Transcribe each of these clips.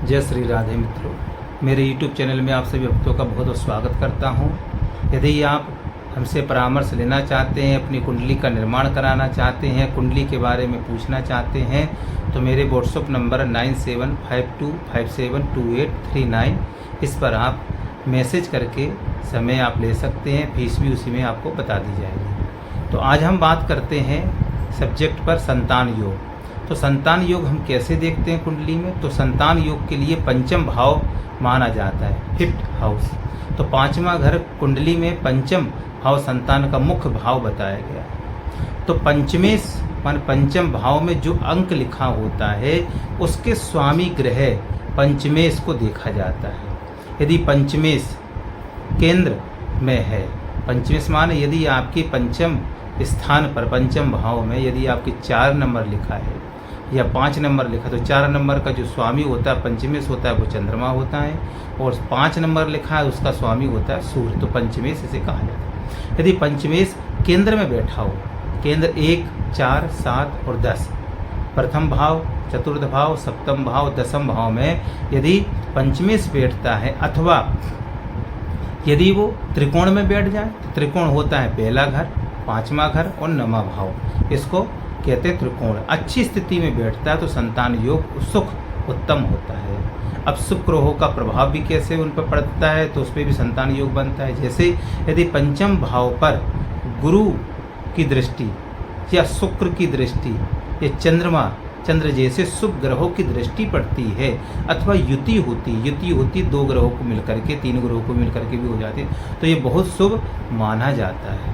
जय श्री राधे मित्रों, मेरे YouTube चैनल में आप सभी भक्तों का बहुत बहुत स्वागत करता हूं। यदि आप हमसे परामर्श लेना चाहते हैं, अपनी कुंडली का निर्माण कराना चाहते हैं, कुंडली के बारे में पूछना चाहते हैं, तो मेरे व्हाट्सएप नंबर 9752572839 इस पर आप मैसेज करके समय आप ले सकते हैं। फीस भी उसी में आपको बता दी जाएगी। तो आज हम बात करते हैं सब्जेक्ट पर संतान योग। तो संतान योग हम कैसे देखते हैं कुंडली में? तो संतान योग के लिए पंचम भाव माना जाता है, 5th हाउस। तो 5वां घर कुंडली में पंचम भाव संतान का मुख्य भाव बताया गया है। तो पंचम भाव में जो अंक लिखा होता है उसके स्वामी ग्रह पंचमेश को देखा जाता है। यदि पंचमेश केंद्र में है, पंचमेश माने यदि आपके पंचम स्थान पर पंचम भाव में यदि आपके 4 नंबर लिखा है या 5 नंबर लिखा, तो 4 नंबर का जो स्वामी होता है पंचमेश होता है वो चंद्रमा होता है, और 5 नंबर लिखा है उसका स्वामी होता है सूर्य। तो पंचमेश इसे कहा जाता है। यदि पंचमेश केंद्र में बैठा हो, केंद्र 1, 4, 7 और 10, प्रथम भाव, चतुर्थ भाव, सप्तम भाव, दसम भाव में यदि पंचमेश बैठता है, अथवा यदि वो त्रिकोण में बैठ जाए, तो त्रिकोण होता है पहला घर, 5वां घर और 9वां भाव, इसको कहते हैं त्रिकोण। अच्छी स्थिति में बैठता है तो संतान योग सुख उत्तम होता है। अब शुभ ग्रहों का प्रभाव भी कैसे उन पर पड़ता है, तो उस पर भी संतान योग बनता है। जैसे यदि पंचम भाव पर गुरु की दृष्टि या शुक्र की दृष्टि या चंद्र जैसे शुभ ग्रहों की दृष्टि पड़ती है, अथवा युति होती 2 ग्रहों को मिलकर के, 3 ग्रहों को मिलकर के भी हो जाती है, तो ये बहुत शुभ माना जाता है।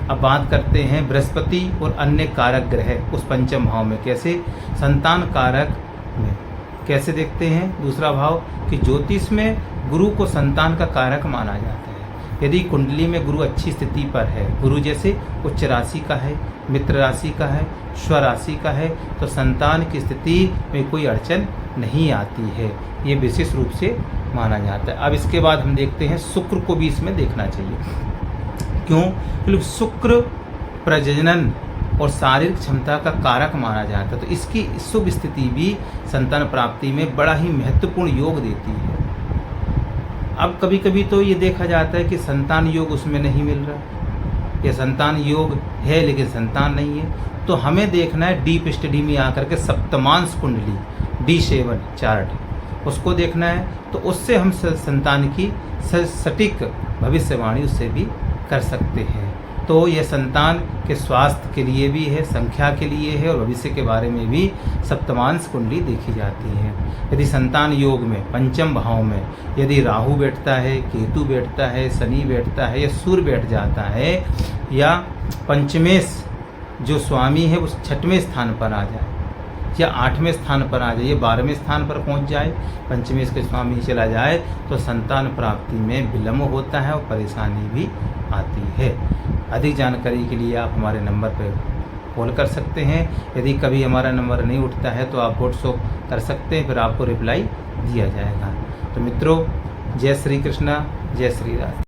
अब बात करते हैं बृहस्पति और अन्य कारक ग्रह उस पंचम भाव में कैसे संतान कारक में कैसे देखते हैं। दूसरा भाव कि ज्योतिष में गुरु को संतान का कारक माना जाता है। यदि कुंडली में गुरु अच्छी स्थिति पर है, गुरु जैसे उच्च राशि का है, मित्र राशि का है, स्व राशि का है, तो संतान की स्थिति में कोई अड़चन नहीं आती है, ये विशेष रूप से माना जाता है। अब इसके बाद हम देखते हैं शुक्र को भी इसमें देखना चाहिए। क्यों? क्योंकि शुक्र प्रजनन और शारीरिक क्षमता का कारक माना जाता है, तो इसकी शुभ स्थिति भी संतान प्राप्ति में बड़ा ही महत्वपूर्ण योग देती है। अब कभी कभी तो ये देखा जाता है कि संतान योग उसमें नहीं मिल रहा, या संतान योग है लेकिन संतान नहीं है, तो हमें देखना है डीप स्टडी में आकर के सप्तमांश कुंडली D7 चार्ट, उसको देखना है। तो उससे हम संतान की सटीक भविष्यवाणी उससे भी कर सकते हैं। तो यह संतान के स्वास्थ्य के लिए भी है, संख्या के लिए है, और भविष्य के बारे में भी सप्तमांश कुंडली देखी जाती है। यदि संतान योग में पंचम भाव में यदि राहु बैठता है, केतु बैठता है, शनि बैठता है, या सूर्य बैठ जाता है, या पंचमेश जो स्वामी है उस 6वें स्थान पर आ जाए, या 8वें स्थान पर आ जाए, 12वें स्थान पर पहुंच जाए, पंचमेश के स्वामी चला जाए, तो संतान प्राप्ति में विलम्ब होता है और परेशानी भी आती है। अधिक जानकारी के लिए आप हमारे नंबर पर कॉल कर सकते हैं। यदि कभी हमारा नंबर नहीं उठता है तो आप व्हाट्सएप कर सकते हैं, फिर आपको रिप्लाई दिया जाएगा। तो मित्रों, जय श्री कृष्णा, जय श्री राधे।